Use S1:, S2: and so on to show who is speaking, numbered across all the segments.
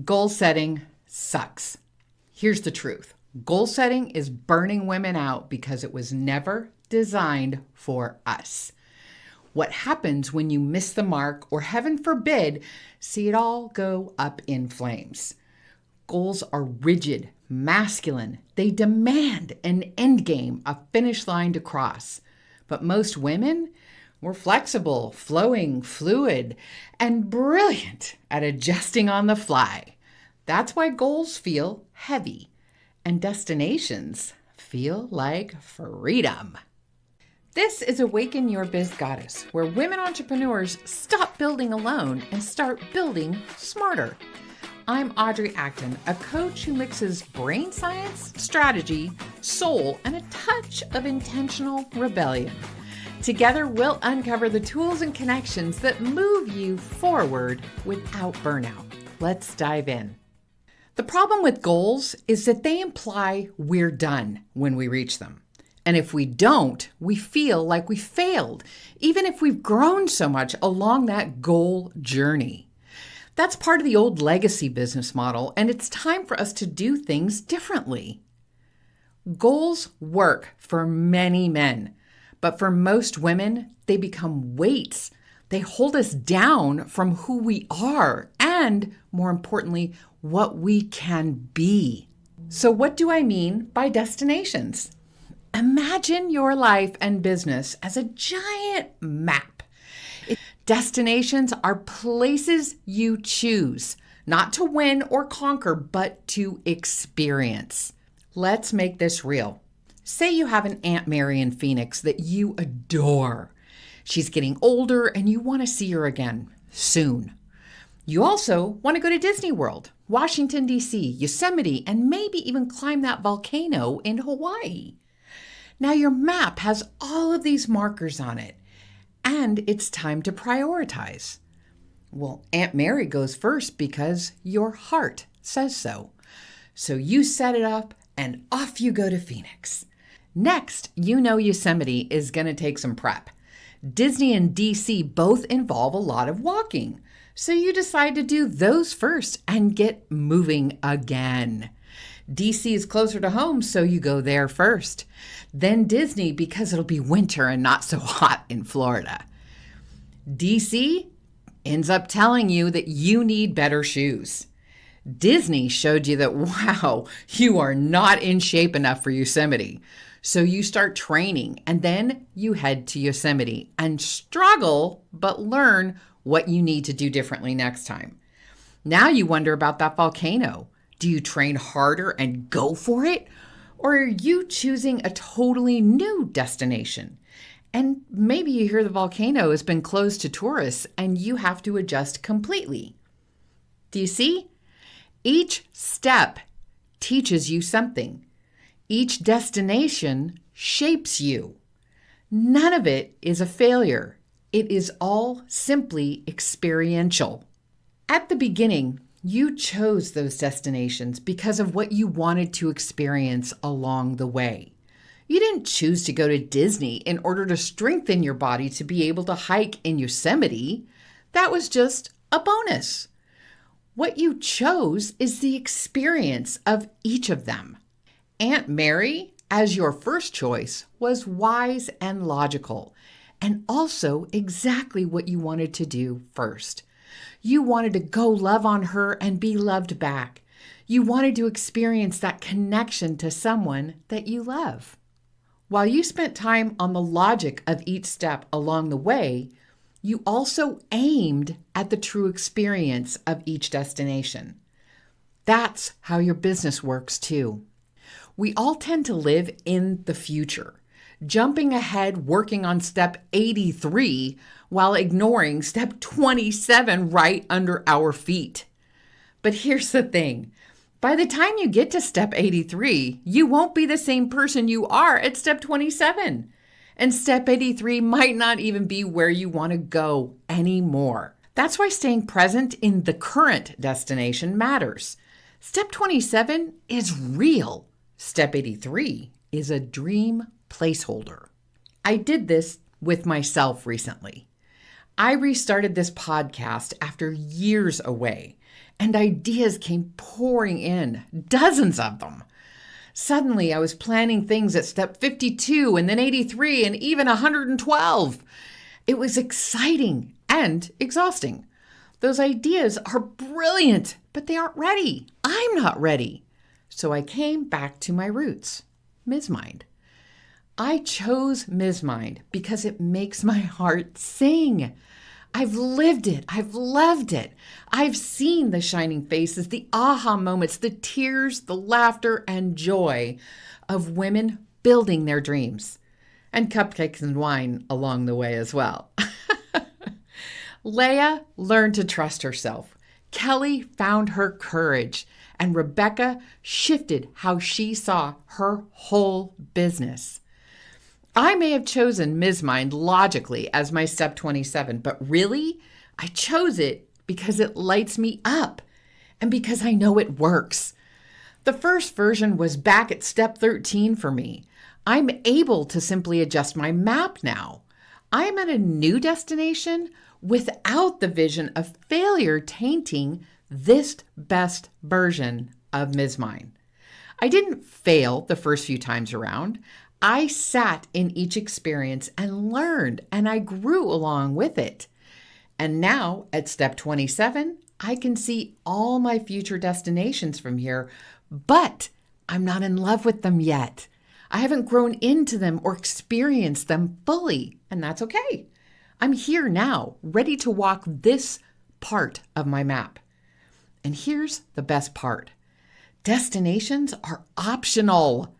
S1: Goal setting sucks. Here's the truth. Goal setting is burning women out because it was never designed for us. What happens when you miss the mark or, heaven forbid, see it all go up in flames? Goals are rigid, masculine. They demand an end game, a finish line to cross. But most women, we're flexible, flowing, fluid, and brilliant at adjusting on the fly. That's why goals feel heavy and destinations feel like freedom. This is Awaken Your Biz Goddess, where women entrepreneurs stop building alone and start building smarter. I'm Audrey Acton, a coach who mixes brain science, strategy, soul, and a touch of intentional rebellion. Together, we'll uncover the tools and connections that move you forward without burnout. Let's dive in. The problem with goals is that they imply we're done when we reach them. And if we don't, we feel like we failed, even if we've grown so much along that goal journey. That's part of the old legacy business model, and it's time for us to do things differently. Goals work for many men. But for most women, they become weights. They hold us down from who we are and, more importantly, what we can be. So what do I mean by destinations? Imagine your life and business as a giant map. Destinations are places you choose, not to win or conquer, but to experience. Let's make this real. Say you have an Aunt Mary in Phoenix that you adore. She's getting older and you want to see her again soon. You also want to go to Disney World, Washington, D.C., Yosemite, and maybe even climb that volcano in Hawaii. Now your map has all of these markers on it, and it's time to prioritize. Well, Aunt Mary goes first because your heart says so. So you set it up and off you go to Phoenix. Next, you know Yosemite is going to take some prep. Disney and DC both involve a lot of walking, so you decide to do those first and get moving again. DC is closer to home, so you go there first. Then Disney, because it'll be winter and not so hot in Florida. DC ends up telling you that you need better shoes. Disney showed you that, wow, you are not in shape enough for Yosemite. So you start training and then you head to Yosemite and struggle, but learn what you need to do differently next time. Now you wonder about that volcano. Do you train harder and go for it? Or are you choosing a totally new destination? And maybe you hear the volcano has been closed to tourists and you have to adjust completely. Do you see? Each step teaches you something. Each destination shapes you. None of it is a failure. It is all simply experiential. At the beginning, you chose those destinations because of what you wanted to experience along the way. You didn't choose to go to Disney in order to strengthen your body to be able to hike in Yosemite. That was just a bonus. What you chose is the experience of each of them. Aunt Mary, as your first choice, was wise and logical, and also exactly what you wanted to do first. You wanted to go love on her and be loved back. You wanted to experience that connection to someone that you love. While you spent time on the logic of each step along the way, you also aimed at the true experience of each destination. That's how your business works too. We all tend to live in the future, jumping ahead, working on step 83 while ignoring step 27 right under our feet. But here's the thing. By the time you get to step 83, you won't be the same person you are at step 27. And step 83 might not even be where you want to go anymore. That's why staying present in the current destination matters. Step 27 is real. Step 83 is a dream placeholder. I did this with myself recently. I restarted this podcast after years away, and ideas came pouring in, dozens of them. Suddenly, I was planning things at step 52 and then 83 and even 112. It was exciting and exhausting. Those ideas are brilliant, but they aren't ready. I'm not ready. So I came back to my roots, MizMind. I chose MizMind because it makes my heart sing. I've lived it. I've loved it. I've seen the shining faces, the aha moments, the tears, the laughter, and joy of women building their dreams, and cupcakes and wine along the way as well. Leah learned to trust herself. Kelly found her courage, and Rebecca shifted how she saw her whole business. I may have chosen MizMind logically as my step 27, but really, I chose it because it lights me up and because I know it works. The first version was back at step 13 for me. I'm able to simply adjust my map now. I'm at a new destination without the vision of failure tainting this best version of MizMind. I didn't fail the first few times around. I sat in each experience and learned, and I grew along with it. And now at step 27, I can see all my future destinations from here, but I'm not in love with them yet. I haven't grown into them or experienced them fully, and that's okay. I'm here now, ready to walk this part of my map. And here's the best part. Destinations are optional.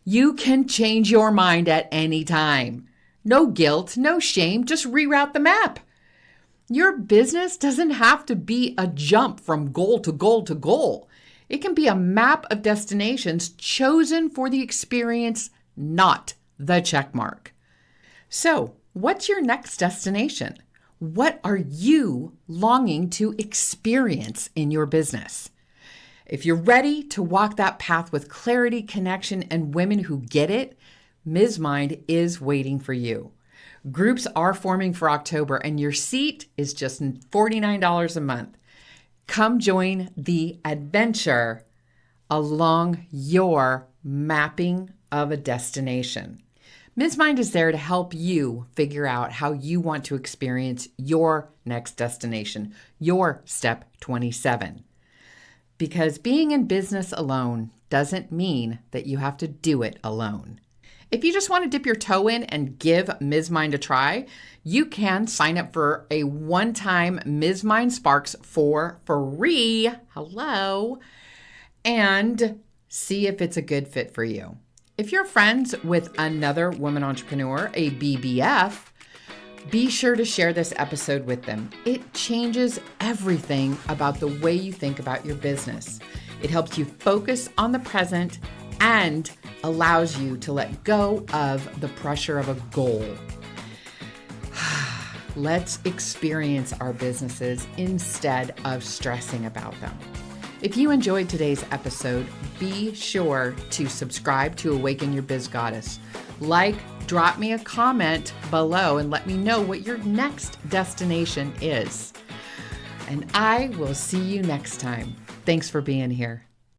S1: You can change your mind at any time. No guilt, no shame, just reroute the map. Your business doesn't have to be a jump from goal to goal to goal. It can be a map of destinations chosen for the experience, not the check mark. So, what's your next destination? What are you longing to experience in your business? If you're ready to walk that path with clarity, connection, and women who get it, MizMind is waiting for you. Groups are forming for October, and your seat is just $49 a month. Come join the adventure along your mapping of a destination. MizMind is there to help you figure out how you want to experience your next destination, your step 27. Because being in business alone doesn't mean that you have to do it alone. If you just want to dip your toe in and give MizMind a try, you can sign up for a one-time MizMind Sparks for free. Hello. And see if it's a good fit for you. If you're friends with another woman entrepreneur, a BBF, be sure to share this episode with them. It changes everything about the way you think about your business. It helps you focus on the present and allows you to let go of the pressure of a goal. Let's experience our businesses instead of stressing about them. If you enjoyed today's episode, be sure to subscribe to Awaken Your Biz Goddess. Drop me a comment below and let me know what your next destination is. And I will see you next time. Thanks for being here.